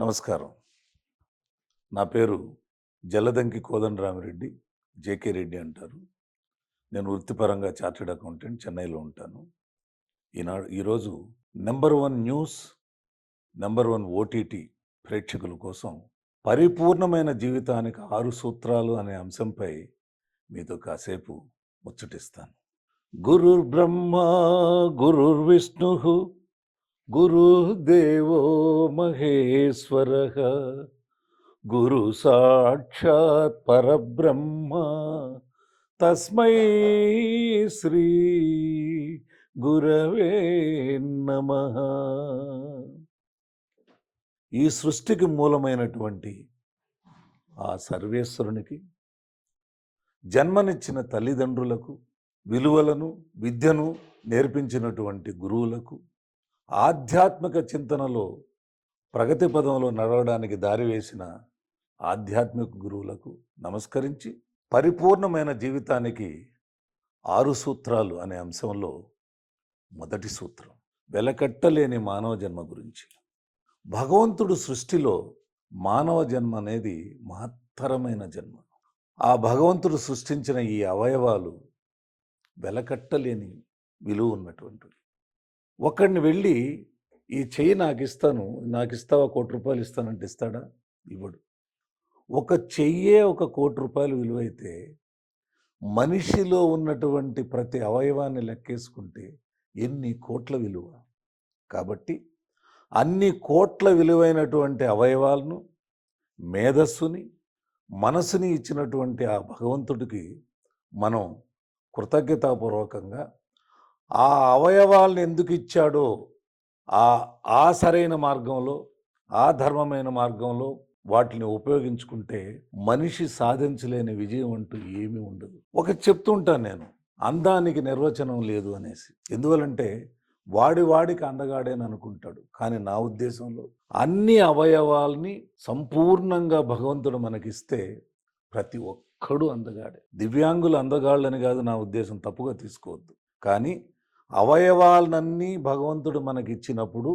నమస్కారం. నా పేరు జలదంకి కోదండరామిరెడ్డి. జేకే రెడ్డి అంటారు. నేను వృత్తిపరంగా చార్టర్డ్ అకౌంటెంట్, చెన్నైలో ఉంటాను. ఈరోజు నంబర్ 1 న్యూస్, నంబర్ 1 ఓటీటీ ప్రేక్షకుల కోసం పరిపూర్ణమైన జీవితానికి 6 సూత్రాలు అనే అంశంపై మీతో కాసేపు ముచ్చటిస్తాను. గురుర్ బ్రహ్మ గురుర్ విష్ణు గురుదేవో మహేశ్వరః గురు సాక్షాత్ పరబ్రహ్మ తస్మై శ్రీ గురవే నమః. ఈ సృష్టికి మూలమైనటువంటి ఆ సర్వేశ్వరునికి, జన్మనిచ్చిన తల్లిదండ్రులకు, విలువలను విద్యను నేర్పించినటువంటి గురువులకు, ఆధ్యాత్మిక చింతనలో ప్రగతి పదంలో నడవడానికి దారి వేసిన ఆధ్యాత్మిక గురువులకు నమస్కరించి పరిపూర్ణమైన జీవితానికి 6 సూత్రాలు అనే అంశంలో మొదటి సూత్రం వెలకట్టలేని మానవ జన్మ గురించి. భగవంతుడు సృష్టిలో మానవ జన్మ అనేది మహత్తరమైన జన్మ. ఆ భగవంతుడు సృష్టించిన ఈ అవయవాలు వెలకట్టలేని విలువ ఉన్నటువంటివి. ఒకడిని వెళ్ళి ఈ చెయ్యి నాకు ఇస్తావా, ₹1,00,00,000 ఇస్తానంటే ఇస్తాడా? ఇవ్వడు. ఒక చెయ్యే ₹1,00,00,000 విలువైతే మనిషిలో ఉన్నటువంటి ప్రతి అవయవాన్ని లెక్కేసుకుంటే ఎన్ని కోట్ల విలువ. కాబట్టి అన్ని కోట్ల విలువైనటువంటి అవయవాలను, మేధస్సుని, మనసుని ఇచ్చినటువంటి ఆ భగవంతుడికి మనం కృతజ్ఞతాపూర్వకంగా ఆ అవయవాలను ఎందుకు ఇచ్చాడో ఆ సరైన మార్గంలో, ఆ ధర్మమైన మార్గంలో వాటిని ఉపయోగించుకుంటే మనిషి సాధించలేని విజయం అంటూ ఏమీ ఉండదు. ఒకటి చెప్తుంటాను నేను, అందానికి నిర్వచనం లేదు అనేసి. ఎందువలంటే వాడికి అందగాడేని అనుకుంటాడు. కానీ నా ఉద్దేశంలో అన్ని అవయవాల్ని సంపూర్ణంగా భగవంతుడు మనకిస్తే ప్రతి ఒక్కడు అందగాడే. దివ్యాంగులు అందగాళ్ళని కాదు నా ఉద్దేశం, తప్పుగా తీసుకోవద్దు. కానీ అవయవాలన్నీ భగవంతుడు మనకిచ్చినప్పుడు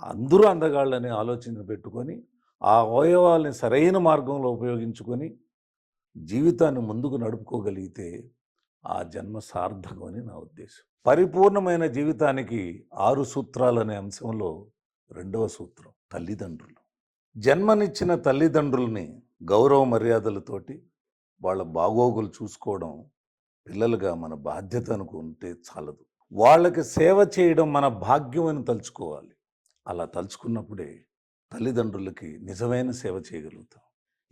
అందరూ అందగాళ్ళని ఆలోచన పెట్టుకొని ఆ అవయవాల్ని సరైన మార్గంలో ఉపయోగించుకొని జీవితాన్ని ముందుకు నడుపుకోగలిగితే ఆ జన్మ సార్థకం అని నా ఉద్దేశం. పరిపూర్ణమైన జీవితానికి 6 సూత్రాలు అనే అంశంలో రెండవ సూత్రం తల్లిదండ్రులు. జన్మనిచ్చిన తల్లిదండ్రుల్ని గౌరవ మర్యాదలతోటి వాళ్ళ బాగోగులు చూసుకోవడం పిల్లలుగా మన బాధ్యత అనుకుంటే చాలదు. వాళ్ళకి సేవ చేయడం మన భాగ్యం అని తలుచుకోవాలి. అలా తలుచుకున్నప్పుడే తల్లిదండ్రులకి నిజమైన సేవ చేయగలుగుతాం.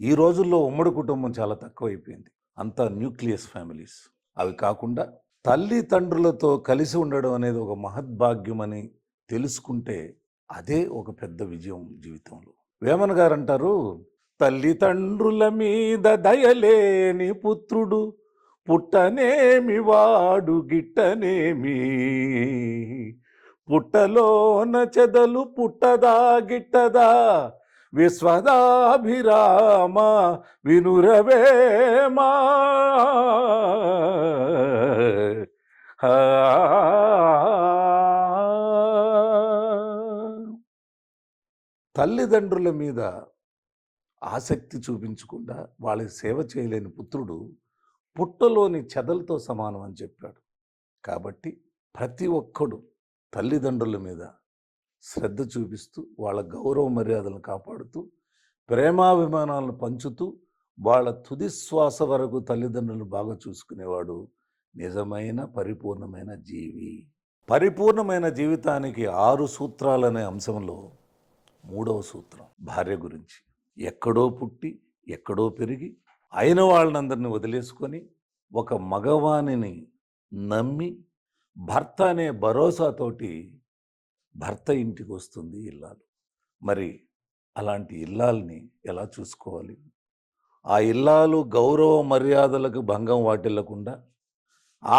ఈ రోజుల్లో ఉమ్మడి కుటుంబం చాలా తక్కువైపోయింది. అంతా న్యూక్లియస్ ఫ్యామిలీస్. అవి కాకుండా తల్లిదండ్రులతో కలిసి ఉండడం అనేది ఒక మహద్భాగ్యం అని తెలుసుకుంటే అదే ఒక పెద్ద విజయం జీవితంలో. వేమన గారు అంటారు, తల్లిదండ్రుల మీద దయలేని పుత్రుడు పుట్టనేమి వాడు గిట్టనేమి, పుట్టలోన చెదలు పుట్టదా గిట్టదా, విశ్వదాభిరామ వినురవేమా. తల్లిదండ్రుల మీద ఆసక్తి చూపించకుండా వాళ్ళకి సేవ చేయలేని పుత్రుడు పుట్టలోని చెదలతో సమానం అని చెప్పాడు. కాబట్టి ప్రతి ఒక్కడు తల్లిదండ్రుల మీద శ్రద్ధ చూపిస్తూ వాళ్ళ గౌరవ మర్యాదలను కాపాడుతూ ప్రేమాభిమానాలను పంచుతూ వాళ్ళ తుది శ్వాస వరకు తల్లిదండ్రులను బాగా చూసుకునేవాడు నిజమైన పరిపూర్ణమైన జీవి. పరిపూర్ణమైన జీవితానికి 6 సూత్రాలనే అంశంలో మూడవ సూత్రం భార్య గురించి. ఎక్కడో పుట్టి ఎక్కడో పెరిగి అయిన వాళ్ళందరినీ వదిలేసుకొని ఒక మగవాణిని నమ్మి భర్త అనే భరోసాతోటి భర్త ఇంటికి వస్తుంది ఇల్లాలు. మరి అలాంటి ఇల్లాల్ని ఎలా చూసుకోవాలి? ఆ ఇల్లాలు గౌరవ మర్యాదలకు భంగం వాటిల్లకుండా,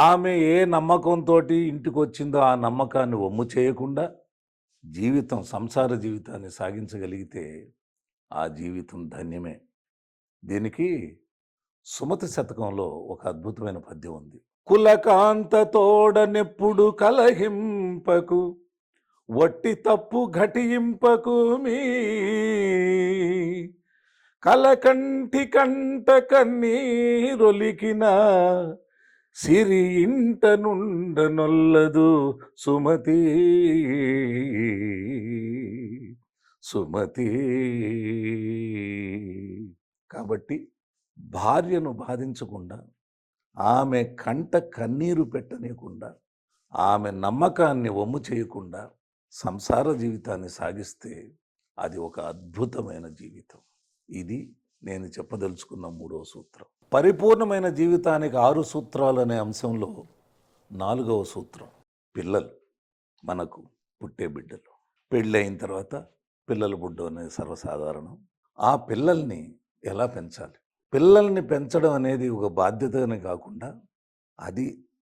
ఆమె ఏ నమ్మకంతో ఇంటికి వచ్చిందో ఆ నమ్మకాన్ని వమ్ము చేయకుండా సంసార జీవితాన్ని సాగించగలిగితే ఆ జీవితం ధన్యమే. దీనికి సుమతి శతకంలో ఒక అద్భుతమైన పద్యం ఉంది. కులకాంత తోడనెప్పుడు కలహింపకు వట్టి తప్పు ఘటింపకు మీ కలకంటి కంట కన్నీరొలికిన సిరి ఇంట నుండనొల్లదు సుమతి సుమతి. కాబట్టి భార్యను బాధించకుండా, ఆమె కంట కన్నీరు పెట్టనీయకుండా, ఆమె నమ్మకాన్ని వమ్ము చేయకుండా సంసార జీవితాన్ని సాగిస్తే అది ఒక అద్భుతమైన జీవితం. ఇది నేను చెప్పదలుచుకున్న 3వ సూత్రం. పరిపూర్ణమైన జీవితానికి 6 సూత్రాలు అనే అంశంలో 4వ సూత్రం పిల్లలు. మనకు పుట్టే బిడ్డలు, పెళ్ళైన తర్వాత పిల్లలు పుట్టడం అనేది సర్వసాధారణం. ఆ పిల్లల్ని ఎలా పెంచాలి? పిల్లల్ని పెంచడం అనేది ఒక బాధ్యతనే కాకుండా అది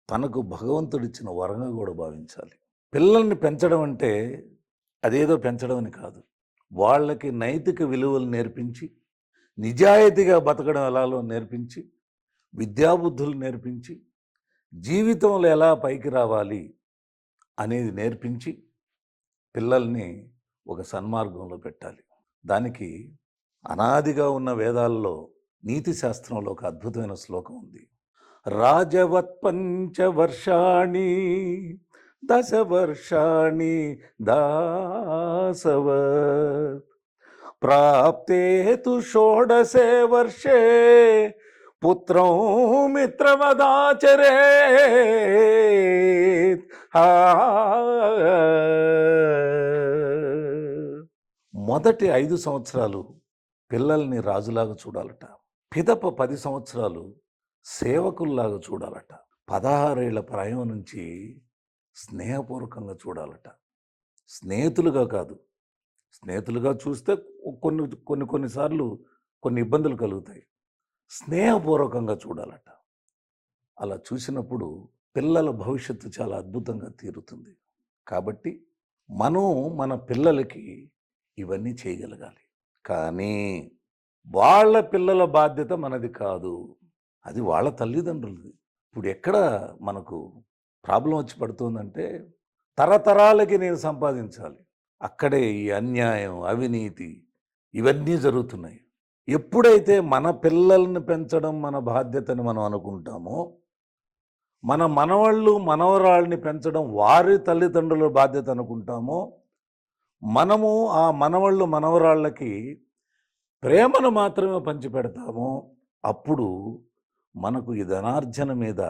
తనకు భగవంతుడిచ్చిన వరంగా కూడా భావించాలి. పిల్లల్ని పెంచడం అంటే అదేదో పెంచడం అని కాదు. వాళ్ళకి నైతిక విలువలు నేర్పించి, నిజాయితీగా బతకడం ఎలాలో నేర్పించి, విద్యాబుద్ధులు నేర్పించి, జీవితంలో ఎలా పైకి రావాలి అనేది నేర్పించి పిల్లల్ని ఒక సన్మార్గంలో పెట్టాలి. దానికి అనాదిగా ఉన్న వేదాల్లో నీతి శాస్త్రంలో ఒక అద్భుతమైన శ్లోకం ఉంది. రాజవత్ పంచవర్షాణి దశవర్షాణి దాసవత్ ప్రాప్తే తు షోడశే వర్షే పుత్రం మిత్రమదాచరేత్. మొదటి 5 సంవత్సరాలు పిల్లల్ని రాజులాగా చూడాలట. పిదప 10 సంవత్సరాలు సేవకుల్లాగా చూడాలట. 16 ఏళ్ల ప్రాయం నుంచి స్నేహపూర్వకంగా చూడాలట. స్నేహితులుగా కాదు. స్నేహితులుగా చూస్తే కొన్నిసార్లు కొన్ని ఇబ్బందులు కలుగుతాయి. స్నేహపూర్వకంగా చూడాలట. అలా చూసినప్పుడు పిల్లల భవిష్యత్తు చాలా అద్భుతంగా తీరుతుంది. కాబట్టి మనం మన పిల్లలకి ఇవన్నీ చేయగలగాలి. కానీ వాళ్ళ పిల్లల బాధ్యత మనది కాదు. అది వాళ్ళ తల్లిదండ్రులది. ఇప్పుడు ఎక్కడ మనకు ప్రాబ్లం వచ్చి పడుతుందంటే, తరతరాలకి నేను సంపాదించాలి. అక్కడే ఈ అన్యాయం, అవినీతి ఇవన్నీ జరుగుతున్నాయి. ఎప్పుడైతే మన పిల్లల్ని పెంచడం మన బాధ్యతని మనం అనుకుంటామో, మన మనవళ్ళు మనవరాళ్ళని పెంచడం వారి తల్లిదండ్రుల బాధ్యత అనుకుంటామో, మనము ఆ మనవళ్ళు మనవరాళ్ళకి ప్రేమను మాత్రమే పంచిపెడతామో, అప్పుడు మనకు ఈ ధనార్జన మీద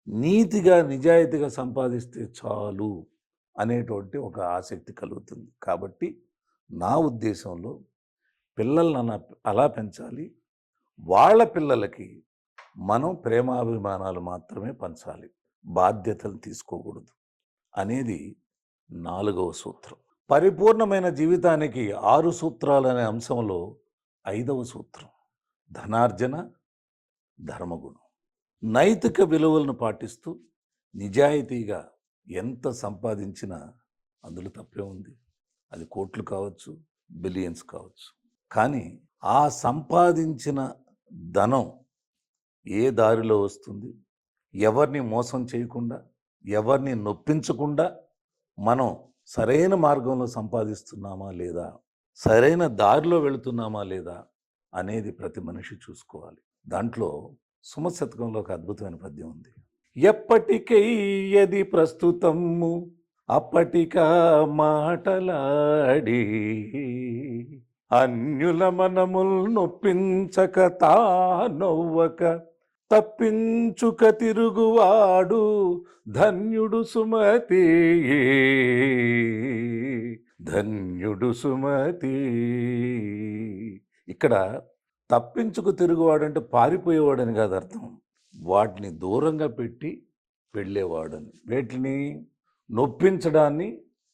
నీతిగా నిజాయితీగా సంపాదిస్తే చాలు అనేటువంటి ఒక ఆసక్తి కలుగుతుంది. కాబట్టి నా ఉద్దేశంలో పిల్లలను అలా పెంచాలి. వాళ్ళ పిల్లలకి మనం ప్రేమాభిమానాలు మాత్రమే పంచాలి, బాధ్యతలు తీసుకోకూడదు అనేది 4వ సూత్రం. పరిపూర్ణమైన జీవితానికి 6 సూత్రాలు అనే అంశంలో 5వ సూత్రం ధనార్జన, ధర్మగుణం. నైతిక విలువలను పాటిస్తూ నిజాయితీగా ఎంత సంపాదించినా అందులో తప్పే ఉంది. అది కోట్లు కావచ్చు, బిలియన్స్ కావచ్చు. కానీ ఆ సంపాదించిన ధనం ఏ దారిలో వస్తుంది, ఎవరిని మోసం చేయకుండా, ఎవరిని నొప్పించకుండా మనం సరైన మార్గంలో సంపాదిస్తున్నామా లేదా, సరైన దారిలో వెళుతున్నామా లేదా అనేది ప్రతి మనిషి చూసుకోవాలి. దాంట్లో సుమశతకంలో ఒక అద్భుతమైన పద్యం ఉంది. ఎప్పటికయ్యది ప్రస్తుతము అప్పటికా మాటలాడి అన్యుల మనముల్ నొప్పించక తానొవ్వక తప్పించుక తిరుగువాడు ధన్యుడు సుమతి, ధన్యుడు సుమతి. ఇక్కడ తప్పించుకు తిరుగువాడంటే పారిపోయేవాడని కాదు అర్థం. వాటిని దూరంగా పెట్టి వెళ్ళేవాడని. వేటిని నొప్పించడాన్ని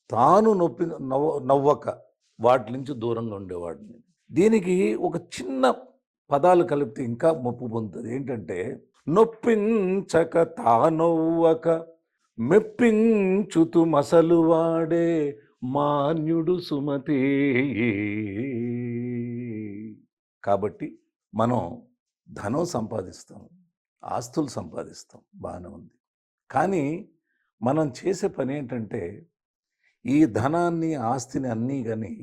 తాను నవ్వక వాటి నుంచి దూరంగా ఉండేవాడిని. దీనికి ఒక చిన్న పదాలు కలిపితే ఇంకా మొప్పు పొందుతుంది. ఏంటంటే, నొప్పించక తానొవ్వక మెప్పించుతు మసలు వాడే మాన్యుడు సుమతి. కాబట్టి మనం ధనం సంపాదిస్తాం, ఆస్తులు సంపాదిస్తాం, బాగానే ఉంది. కానీ మనం చేసే పని ఏంటంటే, ఈ ధనాన్ని, ఆస్తిని అన్నీ గాని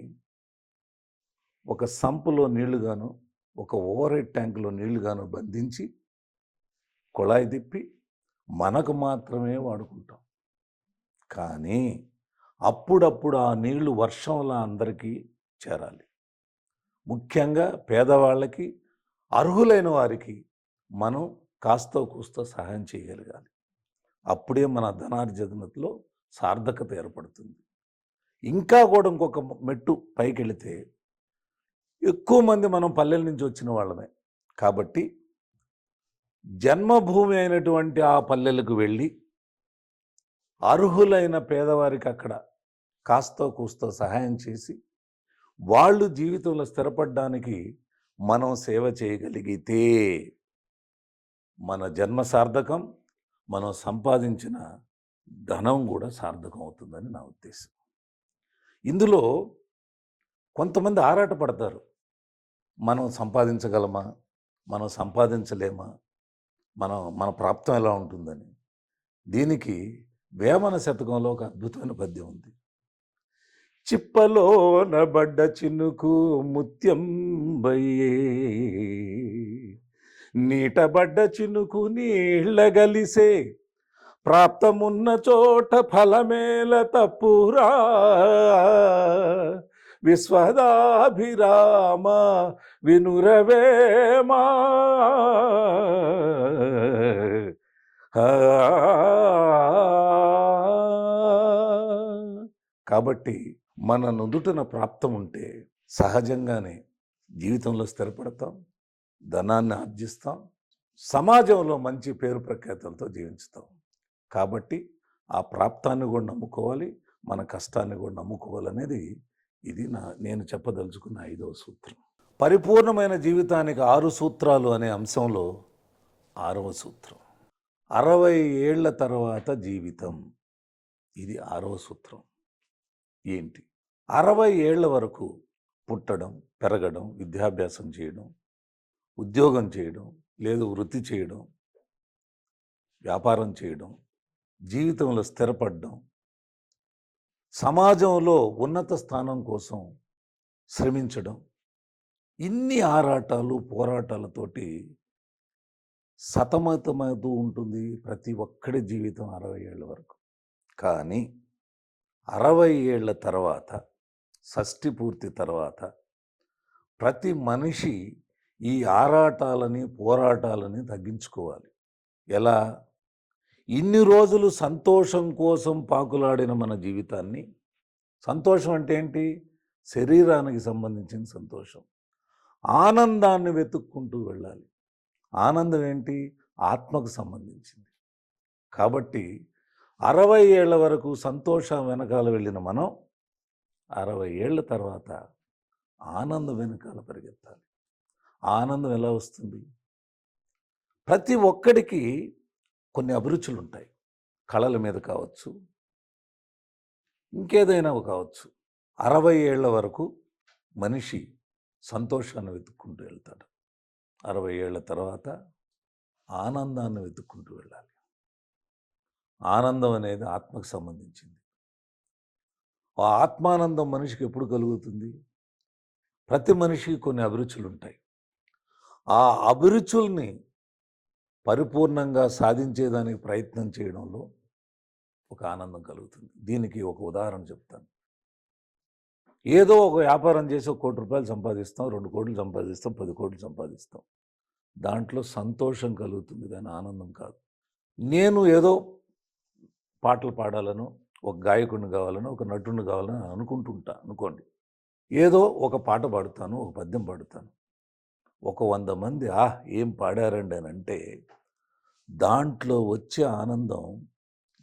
ఒక సంపులో నీళ్లుగాను, ఒక ఓవర్ హెడ్ ట్యాంక్‌లో నీళ్లుగాను బంధించి, కుళాయి తిప్పి మనకు మాత్రమే వాడుకుంటాం. కానీ అప్పుడప్పుడు ఆ నీళ్లు వర్షంలా అందరికీ చేరాలి. ముఖ్యంగా పేదవాళ్ళకి, అర్హులైన వారికి మనం కాస్తో కూస్తో సహాయం చేయగలగాలి. అప్పుడే మన ధనార్జనలో సార్థకత ఏర్పడుతుంది. ఇంకా కూడా ఇంకొక మెట్టు పైకెళితే ఎక్కువ మంది మనం పల్లెల నుంచి వచ్చిన వాళ్ళమే. కాబట్టి జన్మభూమి అయినటువంటి ఆ పల్లెలకు వెళ్ళి అర్హులైన పేదవారికి అక్కడ కాస్తో కూస్తో సహాయం చేసి వాళ్ళు జీవితంలో స్థిరపడడానికి మనం సేవ చేయగలిగితే మన జన్మ సార్థకం, మనం సంపాదించిన ధనం కూడా సార్థకం అవుతుందని నా ఉద్దేశం. ఇందులో కొంతమంది ఆరాటపడతారు. మనం సంపాదించగలమా? మనం సంపాదించలేమా? మన ప్రాప్తం ఎలా ఉంటుందని. దీనికి వేమన శతకంలో ఒక అద్భుతమైన పద్యం ఉంది. చిప్పలోన బడ్డ చినుకు ముత్యం బయ్యే, నీటబడ్డ చినుకు నీళ్ళగలిసే, ప్రాప్తమున్న చోట ఫలమేల తప్పురా, విశ్వదాభిరామ వినురవేమా. కాబట్టి మన నుదుటన ప్రాప్తం ఉంటే సహజంగానే జీవితంలో స్థిరపడతాం, ధనాన్ని ఆర్జిస్తాం, సమాజంలో మంచి పేరు ప్రఖ్యాతులతో జీవించుతాం. కాబట్టి ఆ ప్రాప్తాన్ని కూడా నమ్ముకోవాలి, మన కష్టాన్ని కూడా నమ్ముకోవాలనేది ఇది నేను చెప్పదలుచుకున్న 5వ సూత్రం. పరిపూర్ణమైన జీవితానికి 6 సూత్రాలు అనే అంశంలో 6వ సూత్రం. 60 ఏళ్ల తర్వాత జీవితం. ఇది 6వ సూత్రం. ఏంటి? 60 ఏళ్ల వరకు పుట్టడం, పెరగడం, విద్యాభ్యాసం చేయడం, ఉద్యోగం చేయడం, లేదు వృత్తి చేయడం, వ్యాపారం చేయడం, జీవితంలో స్థిరపడడం, సమాజంలో ఉన్నత స్థానం కోసం శ్రమించడం, ఇన్ని ఆరాటాలు, పోరాటాలతోటి సతమతమవుతూ ఉంటుంది ప్రతి ఒక్కడి జీవితం 60 ఏళ్ళ వరకు. కానీ 60 ఏళ్ల తర్వాత, షష్ఠి పూర్తి తర్వాత ప్రతి మనిషి ఈ ఆరాటాలని, పోరాటాలని తగ్గించుకోవాలి. ఎలా? ఇన్ని రోజులు సంతోషం కోసం పాకులాడిన మన జీవితాన్ని, సంతోషం అంటే ఏంటి? శరీరానికి సంబంధించిన సంతోషం. ఆనందాన్ని వెతుక్కుంటూ వెళ్ళాలి. ఆనందం ఏంటి? ఆత్మకు సంబంధించింది. కాబట్టి 60 ఏళ్ల వరకు సంతోషం వెనకాల వెళ్ళిన మనం 60 ఏళ్ల తర్వాత ఆనందం వెనకాల పరిగెత్తాలి. ఆనందం ఎలా వస్తుంది? ప్రతి ఒక్కడికి కొన్ని అభిరుచులు ఉంటాయి. కళల మీద కావచ్చు, ఇంకేదైనా కావచ్చు. 60 ఏళ్ల వరకు మనిషి సంతోషాన్ని వెతుక్కుంటూ వెళ్తాడు. 60 ఏళ్ల తర్వాత ఆనందాన్ని వెతుక్కుంటూ వెళ్ళాలి. ఆనందం అనేది ఆత్మకు సంబంధించింది. ఆ ఆత్మానందం మనిషికి ఎప్పుడు కలుగుతుంది? ప్రతి మనిషికి కొన్ని అభిరుచులు ఉంటాయి. ఆ అభిరుచుల్ని పరిపూర్ణంగా సాధించేదానికి ప్రయత్నం చేయడంలో ఒక ఆనందం కలుగుతుంది. దీనికి ఒక ఉదాహరణ చెప్తాను. ఏదో ఒక వ్యాపారం చేసి 1 కోటి రూపాయలు సంపాదిస్తాం, 2 కోట్లు సంపాదిస్తాం, 10 కోట్లు సంపాదిస్తాం. దాంట్లో సంతోషం కలుగుతుంది కానీ ఆనందం కాదు. నేను ఏదో పాటలు పాడాలను, ఒక గాయకుడిని కావాలని, ఒక నటుడిని కావాలని అనుకుంటుంటా అనుకోండి. ఏదో ఒక పాట పాడుతాను, ఒక పద్యం పాడుతాను. ఒక 100 మంది ఏం పాడారండి అని అంటే దాంట్లో వచ్చే ఆనందం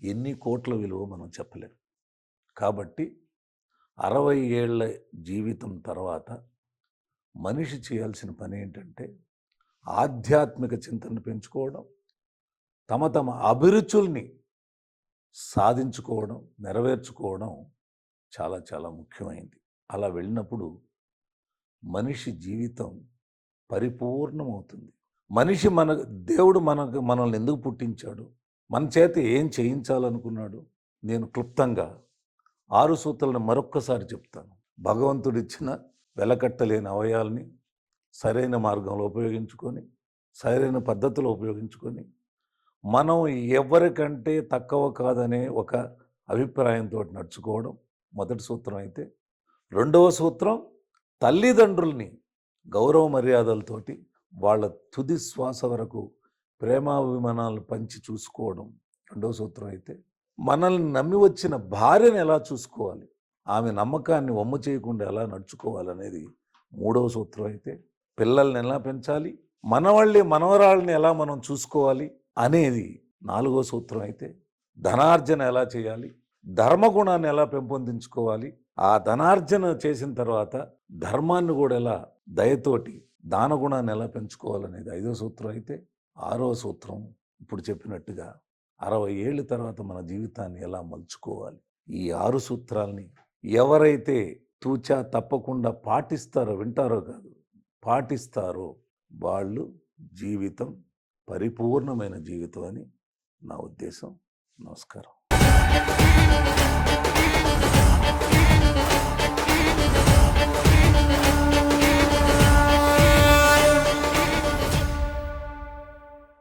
ఎన్ని కోట్ల విలువ మనం చెప్పలేం. కాబట్టి 60 ఏళ్ల జీవితం తర్వాత మనిషి చేయాల్సిన పని ఏంటంటే ఆధ్యాత్మిక చింతన పెంచుకోవడం, తమ అభిరుచుల్ని సాధించుకోవడం, నెరవేర్చుకోవడం చాలా చాలా ముఖ్యమైనది. అలా వెళ్ళినప్పుడు మనిషి జీవితం పరిపూర్ణమవుతుంది. మనిషి దేవుడు మనల్ని ఎందుకు పుట్టించాడు, మన చేత ఏం చేయించాలనుకున్నాడు, నేను క్లుప్తంగా 6 సూత్రాలను మరొక్కసారి చెప్తాను. భగవంతుడిచ్చిన వెలకట్టలేని అవయవాల్ని సరైన మార్గంలో ఉపయోగించుకొని, సరైన పద్ధతిలో ఉపయోగించుకొని, మనం ఎవరికంటే తక్కువ కాదనే ఒక అభిప్రాయంతో నడుచుకోవడం మొదటి సూత్రం అయితే, రెండవ సూత్రం తల్లిదండ్రుల్ని గౌరవ మర్యాదలతోటి వాళ్ళ తుది శ్వాస వరకు ప్రేమాభిమానాలు పంచి చూసుకోవడం రెండవ సూత్రం అయితే, మనల్ని నమ్మి వచ్చిన భార్యను ఎలా చూసుకోవాలి, ఆమె నమ్మకాన్ని వమ్ము చేయకుండా ఎలా నడుచుకోవాలనేది మూడవ సూత్రం అయితే, పిల్లల్ని ఎలా పెంచాలి, మనవాళ్ళని మనవరాళ్ళని ఎలా మనం చూసుకోవాలి అనేది నాలుగో సూత్రం అయితే, ధనార్జన ఎలా చేయాలి, ధర్మగుణాన్ని ఎలా పెంపొందించుకోవాలి, ఆ ధనార్జన చేసిన తర్వాత ధర్మాన్ని కూడా ఎలా దయతోటి దానగుణాన్ని ఎలా పెంచుకోవాలనేది ఐదో సూత్రం అయితే, ఆరో సూత్రం ఇప్పుడు చెప్పినట్టుగా 60 ఏళ్ళ తర్వాత మన జీవితాన్ని ఎలా మలుచుకోవాలి. ఈ 6 సూత్రాల్ని ఎవరైతే తూచా తప్పకుండా పాటిస్తారో, వింటారో కాదు పాటిస్తారో, వాళ్ళు జీవితం పరిపూర్ణమైన జీవితం అని నా ఉద్దేశం. నమస్కారం.